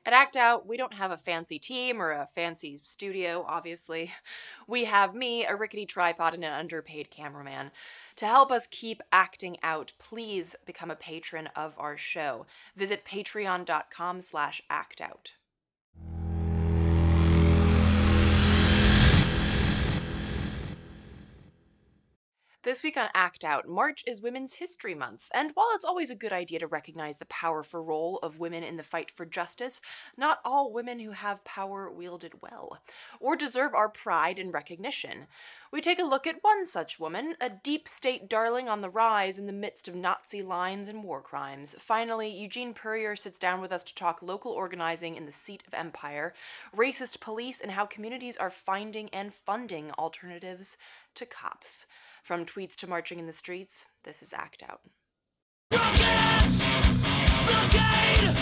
At Act Out, we don't have a fancy team or a fancy studio, obviously. We have me, a rickety tripod, and an underpaid cameraman. To help us keep acting out, please become a patron of our show. Visit patreon.com/actout. This week on Act Out, March is Women's History Month, and while it's always a good idea to recognize the powerful role of women in the fight for justice, not all women who have power wield it well, or deserve our pride and recognition. We take a look at one such woman, a deep state darling on the rise in the midst of Nazi lines and war crimes. Finally, Eugene Puryear sits down with us to talk local organizing in the seat of empire, racist police, and how communities are finding and funding alternatives to cops. From tweets to marching in the streets, this is Act Out. Rockets! Blockade!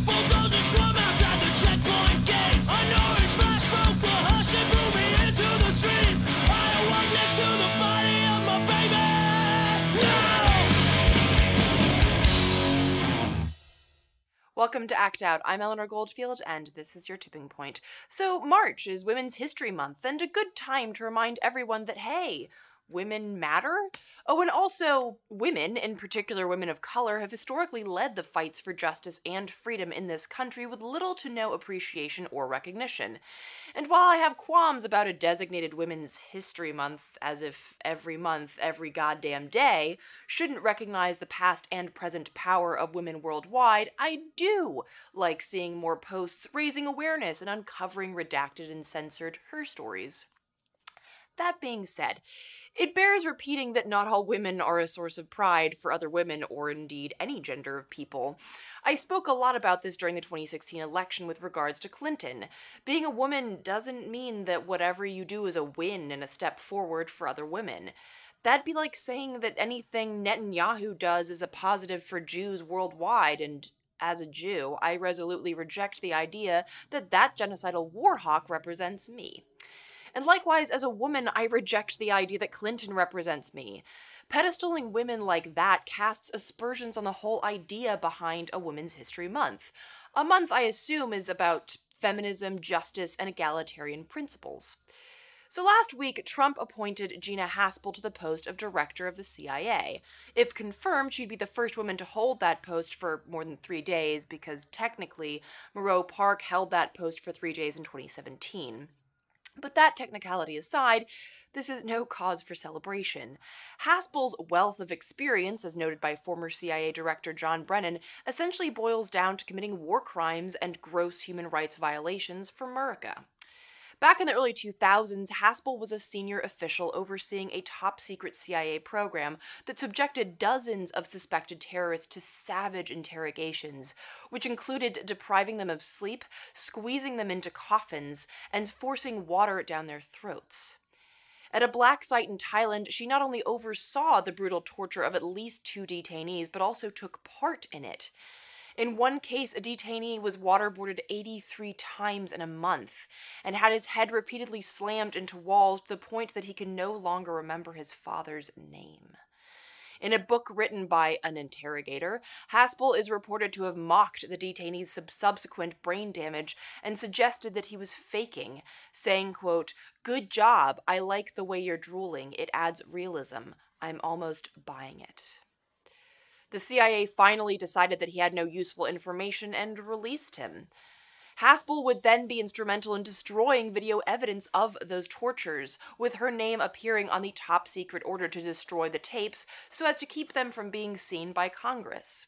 Bulldozers swarm outside the checkpoint gate. A noise flash broke the hush and blew me into the street. I awoke next to the body of my baby. No! Welcome to Act Out. I'm Eleanor Goldfield, and this is your tipping point. So, March is Women's History Month, and a good time to remind everyone that, hey, women matter? Oh, and also, women, in particular women of color, have historically led the fights for justice and freedom in this country with little to no appreciation or recognition. And while I have qualms about a designated Women's History Month, as if every month, every goddamn day, shouldn't recognize the past and present power of women worldwide, I do like seeing more posts raising awareness and uncovering redacted and censored her stories. That being said, it bears repeating that not all women are a source of pride for other women, or indeed any gender of people. I spoke a lot about this during the 2016 election with regards to Clinton. Being a woman doesn't mean that whatever you do is a win and a step forward for other women. That'd be like saying that anything Netanyahu does is a positive for Jews worldwide, and as a Jew, I resolutely reject the idea that that genocidal war hawk represents me. And likewise, as a woman, I reject the idea that Clinton represents me. Pedestaling women like that casts aspersions on the whole idea behind a Women's History Month. A month I assume is about feminism, justice, and egalitarian principles. So last week, Trump appointed Gina Haspel to the post of director of the CIA. If confirmed, she'd be the first woman to hold that post for more than 3 days, because technically, Moreau Park held that post for 3 days in 2017. But that technicality aside, this is no cause for celebration. Haspel's wealth of experience, as noted by former CIA Director John Brennan, essentially boils down to committing war crimes and gross human rights violations for America. Back in the early 2000s, Haspel was a senior official overseeing a top-secret CIA program that subjected dozens of suspected terrorists to savage interrogations, which included depriving them of sleep, squeezing them into coffins, and forcing water down their throats. At a black site in Thailand, she not only oversaw the brutal torture of at least 2 detainees, but also took part in it. In one case, a detainee was waterboarded 83 times in a month, and had his head repeatedly slammed into walls to the point that he could no longer remember his father's name. In a book written by an interrogator, Haspel is reported to have mocked the detainee's subsequent brain damage and suggested that he was faking, saying, quote, "Good job, I like the way you're drooling, it adds realism. I'm almost buying it." The CIA finally decided that he had no useful information and released him. Haspel would then be instrumental in destroying video evidence of those tortures, with her name appearing on the top-secret order to destroy the tapes so as to keep them from being seen by Congress.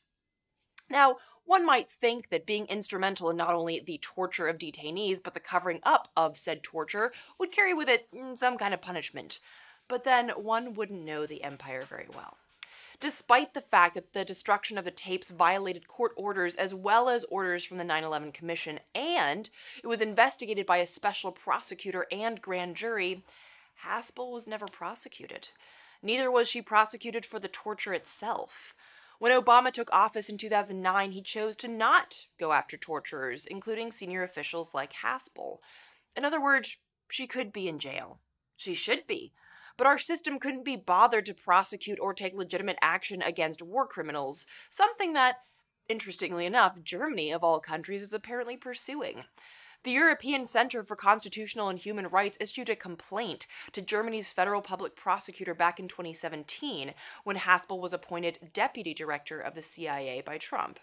Now, one might think that being instrumental in not only the torture of detainees, but the covering up of said torture would carry with it some kind of punishment. But then one wouldn't know the empire very well. Despite the fact that the destruction of the tapes violated court orders as well as orders from the 9/11 Commission, and it was investigated by a special prosecutor and grand jury, Haspel was never prosecuted. Neither was she prosecuted for the torture itself. When Obama took office in 2009, he chose to not go after torturers, including senior officials like Haspel. In other words, she could be in jail. She should be. But our system couldn't be bothered to prosecute or take legitimate action against war criminals, something that, interestingly enough, Germany, of all countries, is apparently pursuing. The European Center for Constitutional and Human Rights issued a complaint to Germany's federal public prosecutor back in 2017 when Haspel was appointed deputy director of the CIA by Trump.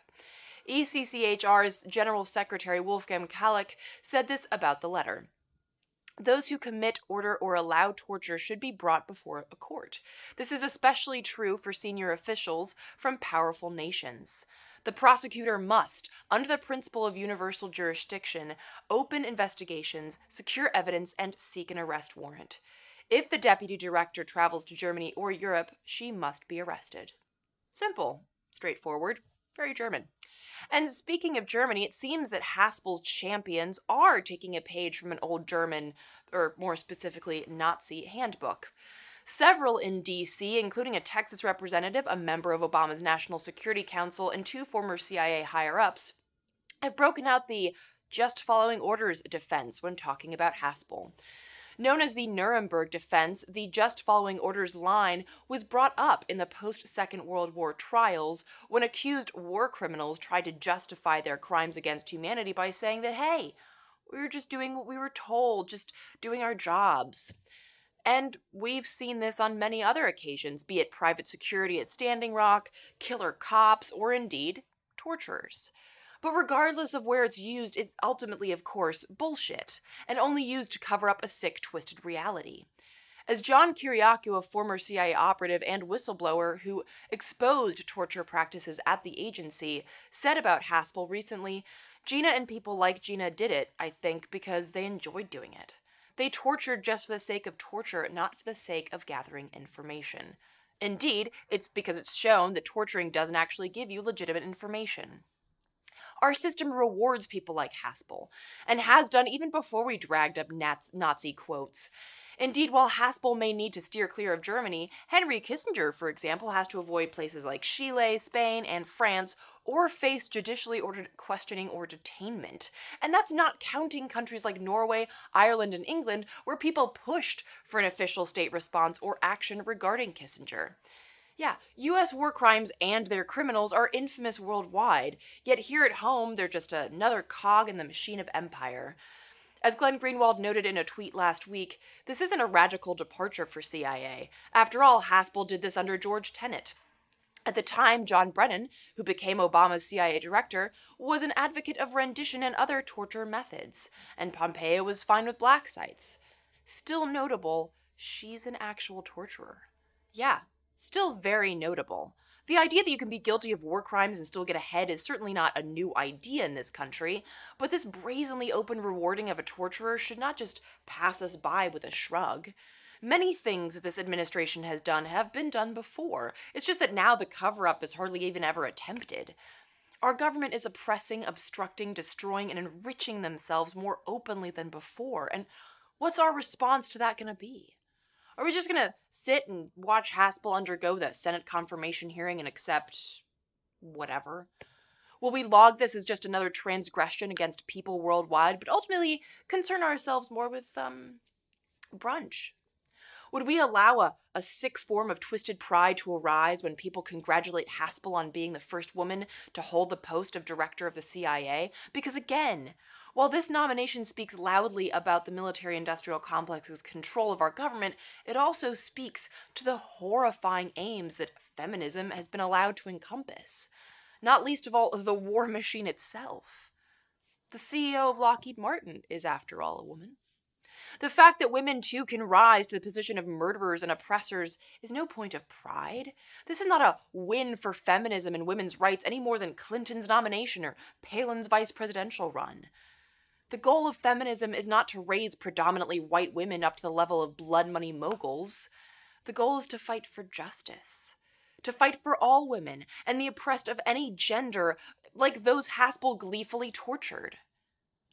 ECCHR's General Secretary Wolfgang Kalleck said this about the letter. Those who commit, order, or allow torture should be brought before a court. This is especially true for senior officials from powerful nations. The prosecutor must, under the principle of universal jurisdiction, open investigations, secure evidence, and seek an arrest warrant. If the deputy director travels to Germany or Europe, she must be arrested. Simple, straightforward, very German. And speaking of Germany, it seems that Haspel's champions are taking a page from an old German, or more specifically, Nazi handbook. Several in D.C., including a Texas representative, a member of Obama's National Security Council, and 2 former CIA higher-ups, have broken out the just following orders defense when talking about Haspel. Known as the Nuremberg defense, the just following orders line was brought up in the post-Second World War trials when accused war criminals tried to justify their crimes against humanity by saying that, hey, we were just doing what we were told, just doing our jobs. And we've seen this on many other occasions, be it private security at Standing Rock, killer cops, or indeed, torturers. But regardless of where it's used, it's ultimately, of course, bullshit, and only used to cover up a sick, twisted reality. As John Kiriakou, a former CIA operative and whistleblower who exposed torture practices at the agency, said about Haspel recently, Gina and people like Gina did it, I think, because they enjoyed doing it. They tortured just for the sake of torture, not for the sake of gathering information. Indeed, it's because it's shown that torturing doesn't actually give you legitimate information. Our system rewards people like Haspel, and has done even before we dragged up Nazi quotes. Indeed, while Haspel may need to steer clear of Germany, Henry Kissinger, for example, has to avoid places like Chile, Spain, and France, or face judicially ordered questioning or detainment. And that's not counting countries like Norway, Ireland, and England, where people pushed for an official state response or action regarding Kissinger. Yeah, U.S. war crimes and their criminals are infamous worldwide, yet here at home, they're just another cog in the machine of empire. As Glenn Greenwald noted in a tweet last week, this isn't a radical departure for CIA. After all, Haspel did this under George Tenet. At the time, John Brennan, who became Obama's CIA director, was an advocate of rendition and other torture methods, and Pompeo was fine with black sites. Still notable, she's an actual torturer. Yeah, still very notable. The idea that you can be guilty of war crimes and still get ahead is certainly not a new idea in this country, but this brazenly open rewarding of a torturer should not just pass us by with a shrug. Many things that this administration has done have been done before. It's just that now the cover-up is hardly even ever attempted. Our government is oppressing, obstructing, destroying, and enriching themselves more openly than before, and what's our response to that going to be? Are we just going to sit and watch Haspel undergo the Senate confirmation hearing and accept whatever? Will we log this as just another transgression against people worldwide, but ultimately concern ourselves more with, brunch? Would we allow a sick form of twisted pride to arise when people congratulate Haspel on being the first woman to hold the post of director of the CIA? Because again, while this nomination speaks loudly about the military-industrial complex's control of our government, it also speaks to the horrifying aims that feminism has been allowed to encompass. Not least of all, the war machine itself. The CEO of Lockheed Martin is, after all, a woman. The fact that women, too, can rise to the position of murderers and oppressors is no point of pride. This is not a win for feminism and women's rights any more than Clinton's nomination or Palin's vice presidential run. The goal of feminism is not to raise predominantly white women up to the level of blood money moguls. The goal is to fight for justice. To fight for all women and the oppressed of any gender, like those Haspel gleefully tortured.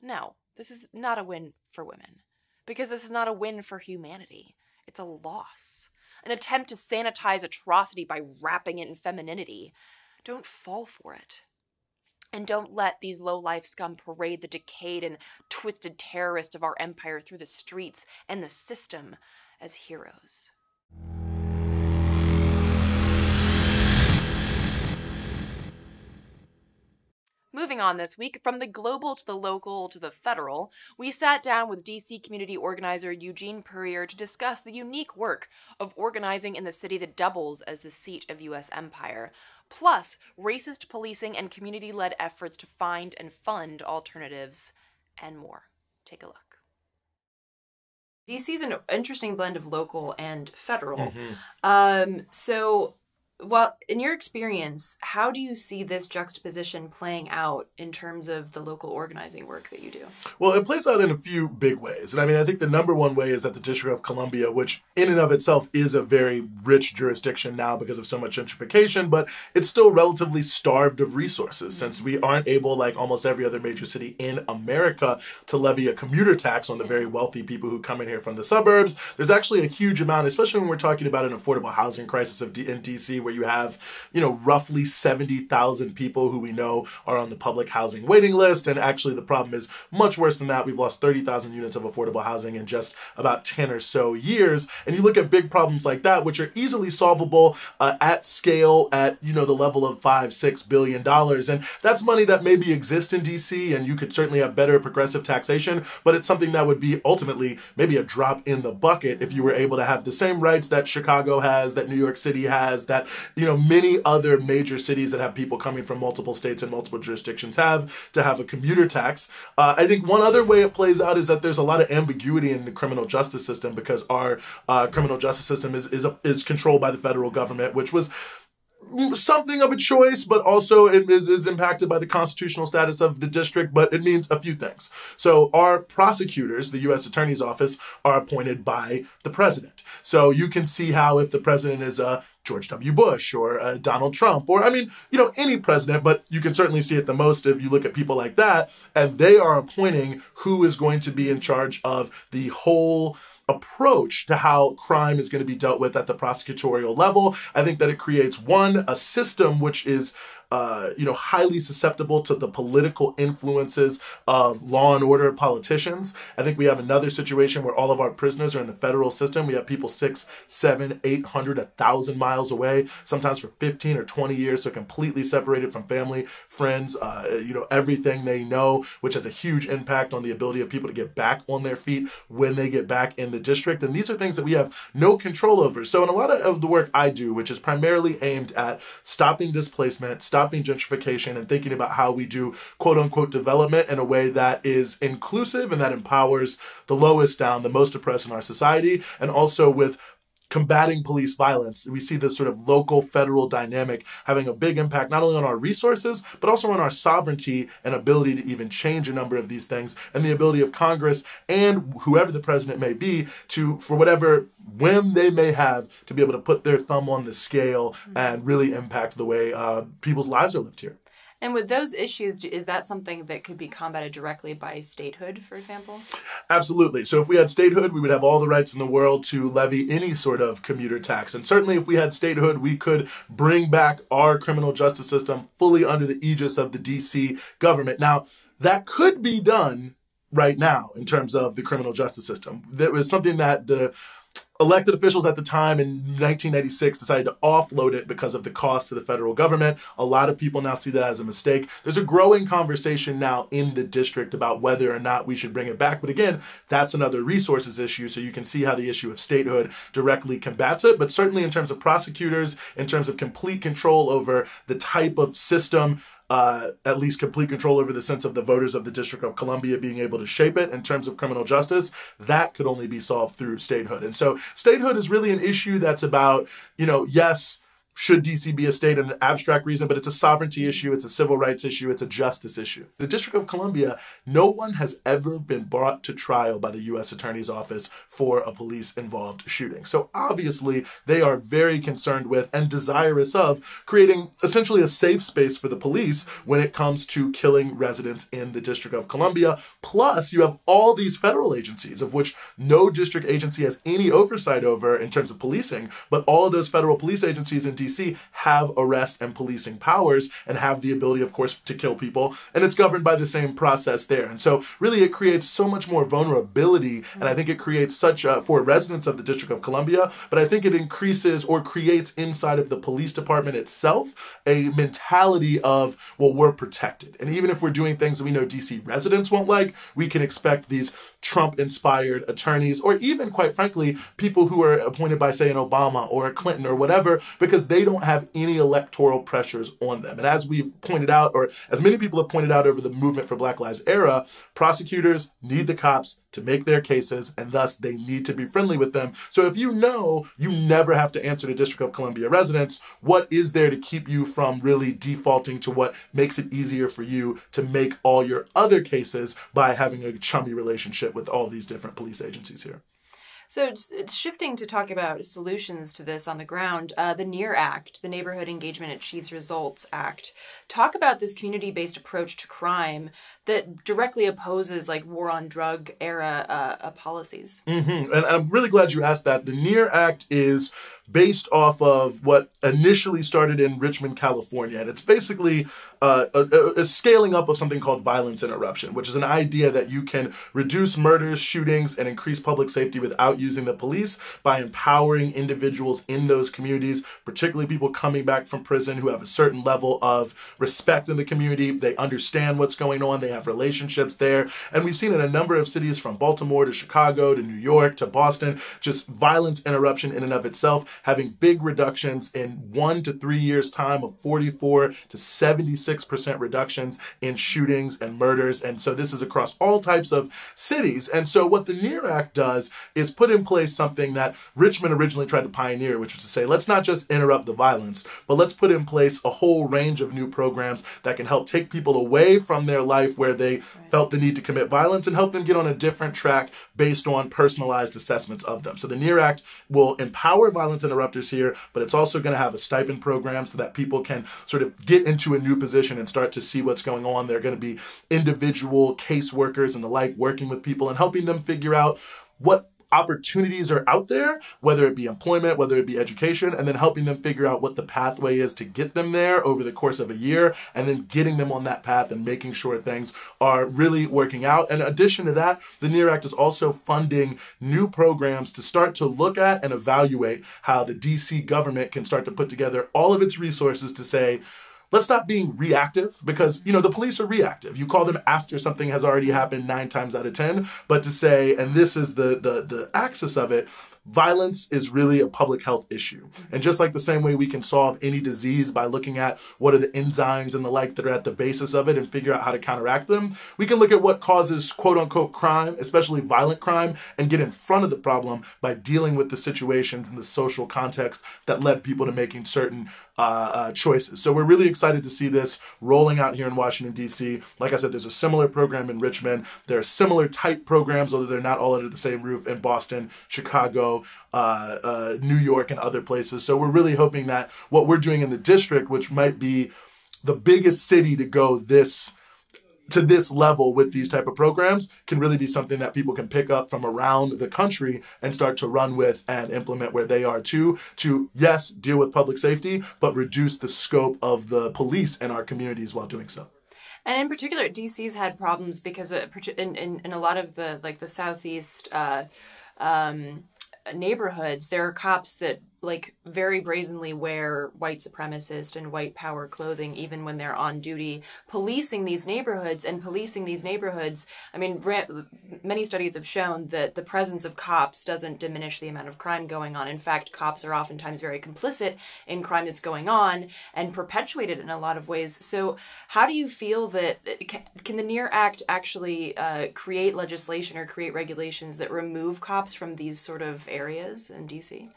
No, this is not a win for women. Because this is not a win for humanity. It's a loss. An attempt to sanitize atrocity by wrapping it in femininity. Don't fall for it. And don't let these low-life scum parade the decayed and twisted terrorists of our empire through the streets and the system as heroes. Moving on this week, from the global to the local to the federal, we sat down with DC community organizer Eugene Puryear to discuss the unique work of organizing in the city that doubles as the seat of U.S. empire, plus racist policing and community-led efforts to find and fund alternatives, and more. Take a look. DC is an interesting blend of local and federal. Well, in your experience, how do you see this juxtaposition playing out in terms of the local organizing work that you do? Well, it plays out in a few big ways. And I mean, I think the number one way is that the District of Columbia, which in and of itself is a very rich jurisdiction now because of so much gentrification, but it's still relatively starved of resources since we aren't able, like almost every other major city in America, to levy a commuter tax on the very wealthy people who come in here from the suburbs. There's actually a huge amount, especially when we're talking about an affordable housing crisis in DC, where you have, roughly 70,000 people who we know are on the public housing waiting list. And actually the problem is much worse than that. We've lost 30,000 units of affordable housing in just about 10 or so years. And you look at big problems like that, which are easily solvable at scale at, the level of $5-6 billion. And that's money that maybe exists in DC, and you could certainly have better progressive taxation, but it's something that would be ultimately maybe a drop in the bucket if you were able to have the same rights that Chicago has, that New York City has, that, many other major cities that have people coming from multiple states and multiple jurisdictions have, to have a commuter tax. I think one other way it plays out is that there's a lot of ambiguity in the criminal justice system because our criminal justice system is controlled by the federal government, which was something of a choice, but also it is impacted by the constitutional status of the district, but it means a few things. So our prosecutors, the U.S. Attorney's Office, are appointed by the president. So you can see how if the president is George W. Bush or Donald Trump, or any president, but you can certainly see it the most if you look at people like that, and they are appointing who is going to be in charge of the whole approach to how crime is going to be dealt with at the prosecutorial level. I think that it creates, a system which is highly susceptible to the political influences of law and order politicians. I think we have another situation where all of our prisoners are in the federal system. We have people 600, 700, 800, 1,000 miles away, sometimes for 15 or 20 years, so completely separated from family, friends, everything they know, which has a huge impact on the ability of people to get back on their feet when they get back in the district. And these are things that we have no control over. So in a lot of the work I do, which is primarily aimed at stopping displacement, stopping gentrification, and thinking about how we do quote unquote development in a way that is inclusive and that empowers the lowest down, the most oppressed in our society, and also with combating police violence. We see this sort of local federal dynamic having a big impact not only on our resources, but also on our sovereignty and ability to even change a number of these things, and the ability of Congress and whoever the president may be to, for whatever whim they may have, to be able to put their thumb on the scale and really impact the way people's lives are lived here. And with those issues, is that something that could be combated directly by statehood, for example? Absolutely. So if we had statehood, we would have all the rights in the world to levy any sort of commuter tax. And certainly if we had statehood, we could bring back our criminal justice system fully under the aegis of the DC government. Now, that could be done right now in terms of the criminal justice system. That was something that the elected officials at the time in 1996 decided to offload it because of the cost to the federal government. A lot of people now see that as a mistake. There's a growing conversation now in the district about whether or not we should bring it back. But again, that's another resources issue. So you can see how the issue of statehood directly combats it. But certainly in terms of prosecutors, in terms of complete control over the type of system, at least complete control over the sense of the voters of the District of Columbia being able to shape it in terms of criminal justice, that could only be solved through statehood. And so statehood is really an issue that's about, yes, should DC be a state in an abstract reason, but it's a sovereignty issue, it's a civil rights issue, it's a justice issue. The District of Columbia, no one has ever been brought to trial by the U.S. Attorney's Office for a police-involved shooting. So obviously, they are very concerned with and desirous of creating essentially a safe space for the police when it comes to killing residents in the District of Columbia. Plus, you have all these federal agencies, of which no district agency has any oversight over in terms of policing, but all of those federal police agencies in DC DC have arrest and policing powers and have the ability, of course, to kill people. And it's governed by the same process there. And so really it creates so much more vulnerability. And I think it creates such, for residents of the District of Columbia, but I think it increases or creates inside of the police department itself a mentality of, well, we're protected. And even if we're doing things that we know DC residents won't like, we can expect these Trump-inspired attorneys, or even, quite frankly, people who are appointed by, say, an Obama or a Clinton or whatever, because they don't have any electoral pressures on them. And as we've pointed out, or as many people have pointed out over the Movement for Black Lives era, prosecutors need the cops to make their cases, and thus they need to be friendly with them. So if you know you never have to answer to District of Columbia residents, what is there to keep you from really defaulting to what makes it easier for you to make all your other cases by having a chummy relationship with all these different police agencies here? So it's shifting to talk about solutions to this on the ground. The NEAR Act, the Neighborhood Engagement Achieves Results Act, talk about this community-based approach to crime that directly opposes like war on drug era policies. And I'm really glad you asked that. The NEAR Act is based off of what initially started in Richmond, California. And it's basically a scaling up of something called violence interruption, which is an idea that you can reduce murders, shootings, and increase public safety without using the police by empowering individuals in those communities, particularly people coming back from prison who have a certain level of respect in the community. They understand what's going on. They have relationships there. And we've seen in a number of cities from Baltimore to Chicago to New York to Boston, just violence interruption in and of itself having big reductions in 1 to 3 years' time of 44 to 76% reductions in shootings and murders. And so this is across all types of cities. And so what the NEAR Act does is put in place something that Richmond originally tried to pioneer, which was to say, let's not just interrupt the violence, but let's put in place a whole range of new programs that can help take people away from their life where they felt the need to commit violence and help them get on a different track based on personalized assessments of them. So the NEAR Act will empower violence interrupters here, but it's also going to have a stipend program so that people can sort of get into a new position and start to see what's going on. They're going to be individual caseworkers and the like, working with people and helping them figure out what opportunities are out there, whether it be employment, whether it be education, and then helping them figure out what the pathway is to get them there over the course of a year, and then getting them on that path and making sure things are really working out. In addition to that, the NEAR Act is also funding new programs to start to look at and evaluate how the DC government can start to put together all of its resources to say, let's stop being reactive, because, you know, the police are reactive. You call them after something has already happened 9 times out of 10. But to say, and this is the axis of it, violence is really a public health issue. And just like the same way we can solve any disease by looking at what are the enzymes and the like that are at the basis of it and figure out how to counteract them, we can look at what causes quote unquote crime, especially violent crime, and get in front of the problem by dealing with the situations and the social context that led people to making certain choices. So we're really excited to see this rolling out here in Washington, D.C. Like I said, there's a similar program in Richmond. There are similar type programs, although they're not all under the same roof, in Boston, Chicago, New York, and other places. So we're really hoping that what we're doing in the district, which might be the biggest city to go to this level with these type of programs, can really be something that people can pick up from around the country and start to run with and implement where they are too, to, yes, deal with public safety, but reduce the scope of the police in our communities while doing so. And in particular, DC's had problems because in a lot of the Southeast neighborhoods, there are cops that very brazenly wear white supremacist and white power clothing even when they're on duty, policing these neighborhoods. I mean, many studies have shown that the presence of cops doesn't diminish the amount of crime going on. In fact, cops are oftentimes very complicit in crime that's going on and perpetuate it in a lot of ways. So how do you feel that, can the NEAR Act actually create legislation or create regulations that remove cops from these sort of areas in DC?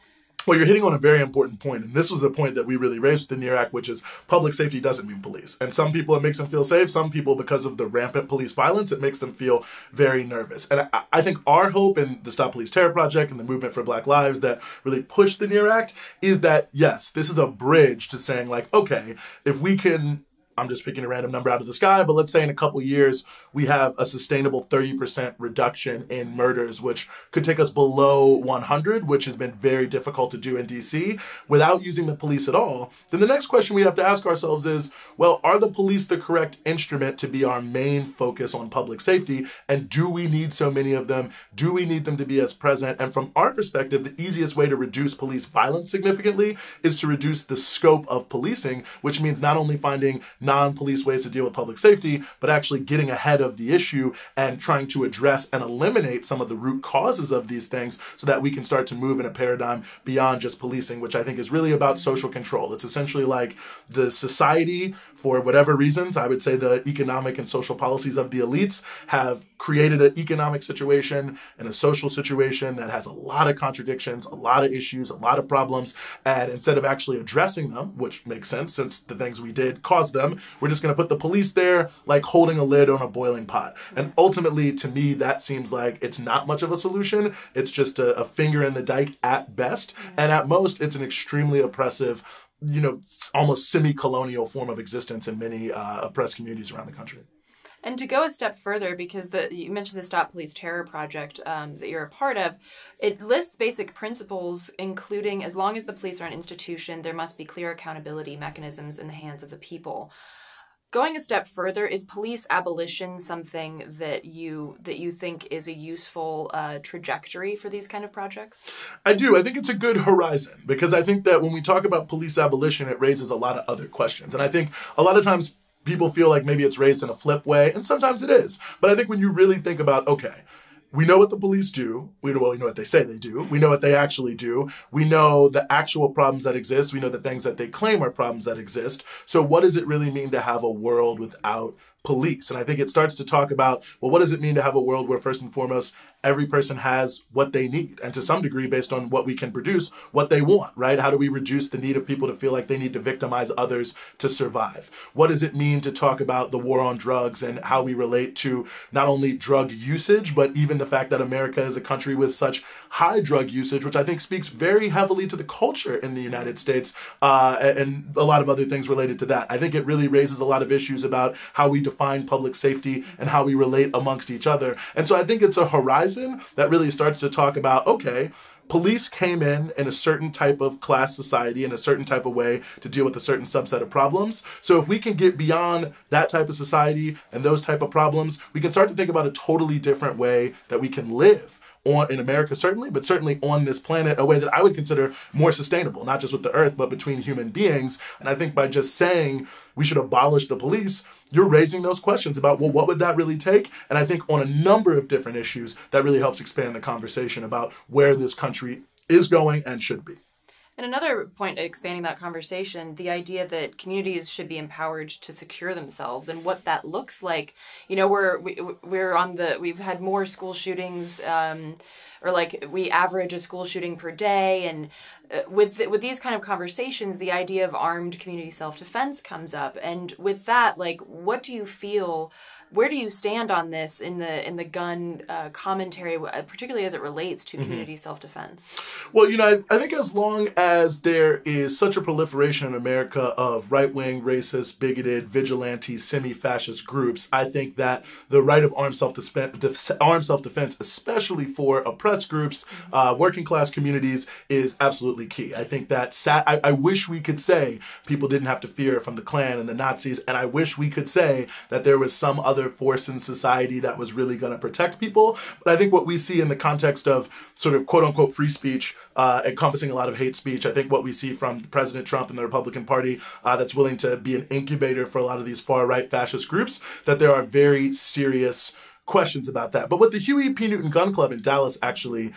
Well, you're hitting on a very important point, and this was a point that we really raised with the NEAR Act, which is public safety doesn't mean police. And some people, it makes them feel safe. Some people, because of the rampant police violence, it makes them feel very nervous. And I think our hope in the Stop Police Terror Project and the Movement for Black Lives that really push the NEAR Act is that, yes, this is a bridge to saying, okay, if we can I'm just picking a random number out of the sky, but let's say in a couple years, we have a sustainable 30% reduction in murders, which could take us below 100, which has been very difficult to do in DC without using the police at all. Then the next question we have to ask ourselves is, well, are the police the correct instrument to be our main focus on public safety? And do we need so many of them? Do we need them to be as present? And from our perspective, the easiest way to reduce police violence significantly is to reduce the scope of policing, which means not only finding non-police ways to deal with public safety, but actually getting ahead of the issue and trying to address and eliminate some of the root causes of these things so that we can start to move in a paradigm beyond just policing, which I think is really about social control. It's essentially like the society, for whatever reasons, I would say the economic and social policies of the elites have created an economic situation and a social situation that has a lot of contradictions, a lot of issues, a lot of problems. And instead of actually addressing them, which makes sense since the things we did caused them, we're just going to put the police there like holding a lid on a boiling pot. And ultimately, to me, that seems like it's not much of a solution. It's just a finger in the dike at best. And at most, it's an extremely oppressive, almost semi-colonial form of existence in many oppressed communities around the country. And to go a step further, because you mentioned the Stop Police Terror project that you're a part of, it lists basic principles, including as long as the police are an institution, there must be clear accountability mechanisms in the hands of the people. Going a step further, is police abolition something that you think is a useful trajectory for these kind of projects? I do. I think it's a good horizon, because I think that when we talk about police abolition, it raises a lot of other questions. And I think a lot of times people feel like maybe it's raised in a flip way, and sometimes it is. But I think when you really think about, okay, we know what the police do. We know what they say they do. We know what they actually do. We know the actual problems that exist. We know the things that they claim are problems that exist. So what does it really mean to have a world without police? And I think it starts to talk about, well, what does it mean to have a world where first and foremost, every person has what they need, and to some degree, based on what we can produce, what they want, right? How do we reduce the need of people to feel like they need to victimize others to survive? What does it mean to talk about the war on drugs and how we relate to not only drug usage, but even the fact that America is a country with such high drug usage, which I think speaks very heavily to the culture in the United States, and a lot of other things related to that. I think it really raises a lot of issues about how we define public safety and how we relate amongst each other. And so I think it's a horizon that really starts to talk about, okay, police came in a certain type of class society in a certain type of way to deal with a certain subset of problems. So if we can get beyond that type of society and those type of problems, we can start to think about a totally different way that we can live in America, certainly, but certainly on this planet, a way that I would consider more sustainable, not just with the earth, but between human beings. And I think by just saying we should abolish the police, you're raising those questions about, well, what would that really take? And I think on a number of different issues, that really helps expand the conversation about where this country is going and should be. And another point expanding that conversation, the idea that communities should be empowered to secure themselves and what that looks like. We've had more school shootings, or like we average a school shooting per day, and with these kind of conversations, the idea of armed community self-defense comes up. And with that, like, what do you feel? Where do you stand on this in the gun commentary, particularly as it relates to community self-defense? Well, I think as long as there is such a proliferation in America of right-wing, racist, bigoted, vigilante, semi-fascist groups, I think that the right of armed self-defense, especially for oppressed groups, working-class communities, is absolutely key. I think that I wish we could say people didn't have to fear from the Klan and the Nazis, and I wish we could say that there was some other force in society that was really going to protect people. But I think what we see in the context of sort of quote-unquote free speech, encompassing a lot of hate speech, I think what we see from President Trump and the Republican Party that's willing to be an incubator for a lot of these far-right fascist groups, that there are very serious questions about that. But what the Huey P. Newton Gun Club in Dallas actually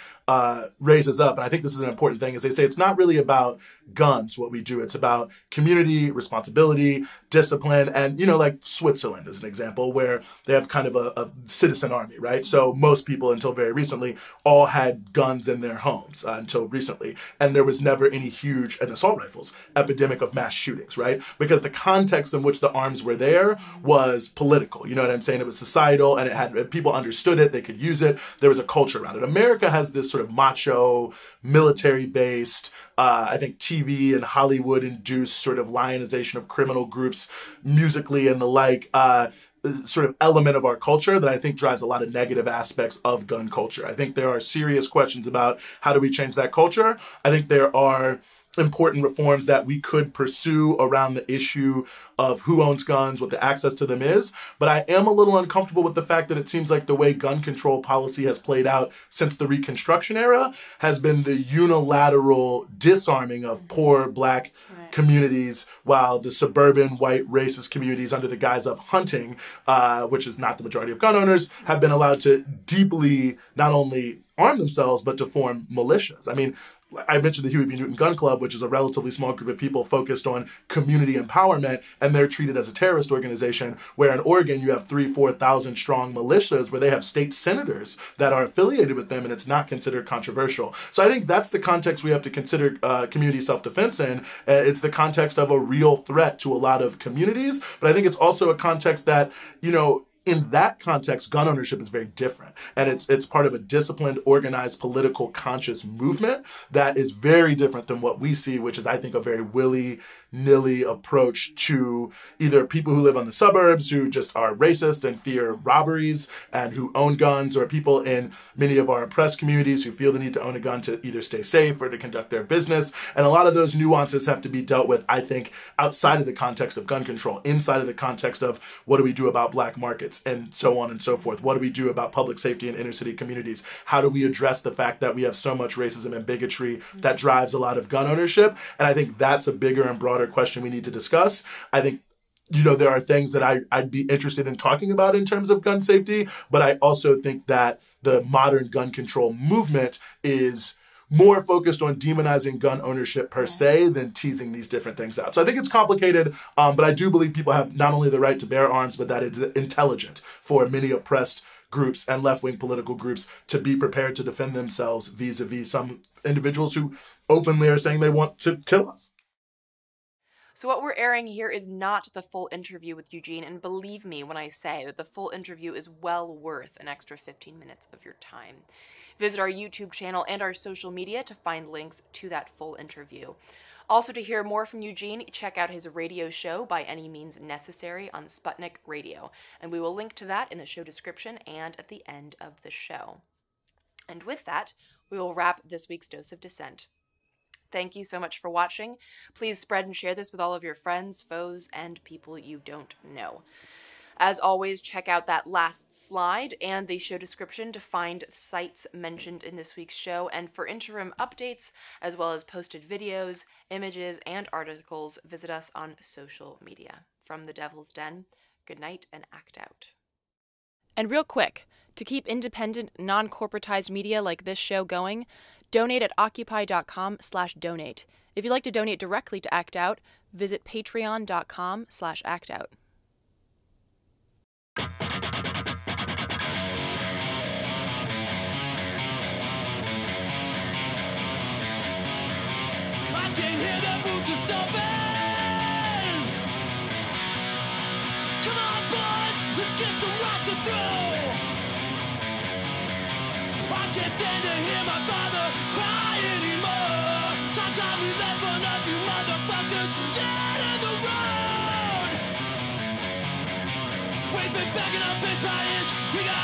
raises up, and I think this is an important thing, is they say it's not really about guns, what we do. It's about community, responsibility, discipline, and, like Switzerland is an example where they have kind of a citizen army, right? So most people until very recently all had guns in their homes until recently. And there was never any huge, and assault rifles, epidemic of mass shootings, right? Because the context in which the arms were there was political. You know what I'm saying? It was societal, and it had people understood it. They could use it. There was a culture around it. America has this sort sort of macho, military-based, I think TV and Hollywood-induced sort of lionization of criminal groups musically and the like, sort of element of our culture that I think drives a lot of negative aspects of gun culture. I think there are serious questions about how do we change that culture. I think there are important reforms that we could pursue around the issue of who owns guns, what the access to them is. But I am a little uncomfortable with the fact that it seems like the way gun control policy has played out since the Reconstruction era has been the unilateral disarming of poor Black communities, while the suburban white racist communities under the guise of hunting, which is not the majority of gun owners, have been allowed to deeply not only arm themselves, but to form militias. I mean, I mentioned the Huey P. Newton Gun Club, which is a relatively small group of people focused on community empowerment, and they're treated as a terrorist organization, where in Oregon you have 3,000-4,000 strong militias where they have state senators that are affiliated with them, and it's not considered controversial. So I think that's the context we have to consider community self-defense in. It's the context of a real threat to a lot of communities, but I think it's also a context that, you know, in that context, gun ownership is very different. And it's part of a disciplined, organized, political, conscious movement that is very different than what we see, which is, I think, a very willy-nilly approach to either people who live on the suburbs who just are racist and fear robberies and who own guns, or people in many of our oppressed communities who feel the need to own a gun to either stay safe or to conduct their business. And a lot of those nuances have to be dealt with, I think, outside of the context of gun control, inside of the context of what do we do about Black markets, and so on and so forth. What do we do about public safety in inner city communities? How do we address the fact that we have so much racism and bigotry that drives a lot of gun ownership? And I think that's a bigger and broader question we need to discuss. I think, you know, there are things that I'd be interested in talking about in terms of gun safety, but I also think that the modern gun control movement is more focused on demonizing gun ownership per se than teasing these different things out. So I think it's complicated, but I do believe people have not only the right to bear arms, but that it's intelligent for many oppressed groups and left-wing political groups to be prepared to defend themselves vis-a-vis some individuals who openly are saying they want to kill us. So what we're airing here is not the full interview with Eugene, and believe me when I say that the full interview is well worth an extra 15 minutes of your time. Visit our YouTube channel and our social media to find links to that full interview. Also, to hear more from Eugene, check out his radio show, By Any Means Necessary, on Sputnik Radio, and we will link to that in the show description and at the end of the show. And with that, we will wrap this week's Dose of Dissent. Thank you so much for watching. Please spread and share this with all of your friends, foes, and people you don't know. As always, check out that last slide and the show description to find sites mentioned in this week's show, and for interim updates, as well as posted videos, images, and articles, visit us on social media. From the Devil's Den, good night and act out. And real quick, to keep independent, non-corporatized media like this show going, donate at Occupy.com/donate. If you'd like to donate directly to Act Out, visit Patreon.com/actout. I can hear the boots are stomping. Come on, boys, let's get some roster through. I can't stand to hear my father cry anymore. Time we left for nothing, motherfuckers dead in the road. We've been backing up inch by inch. We got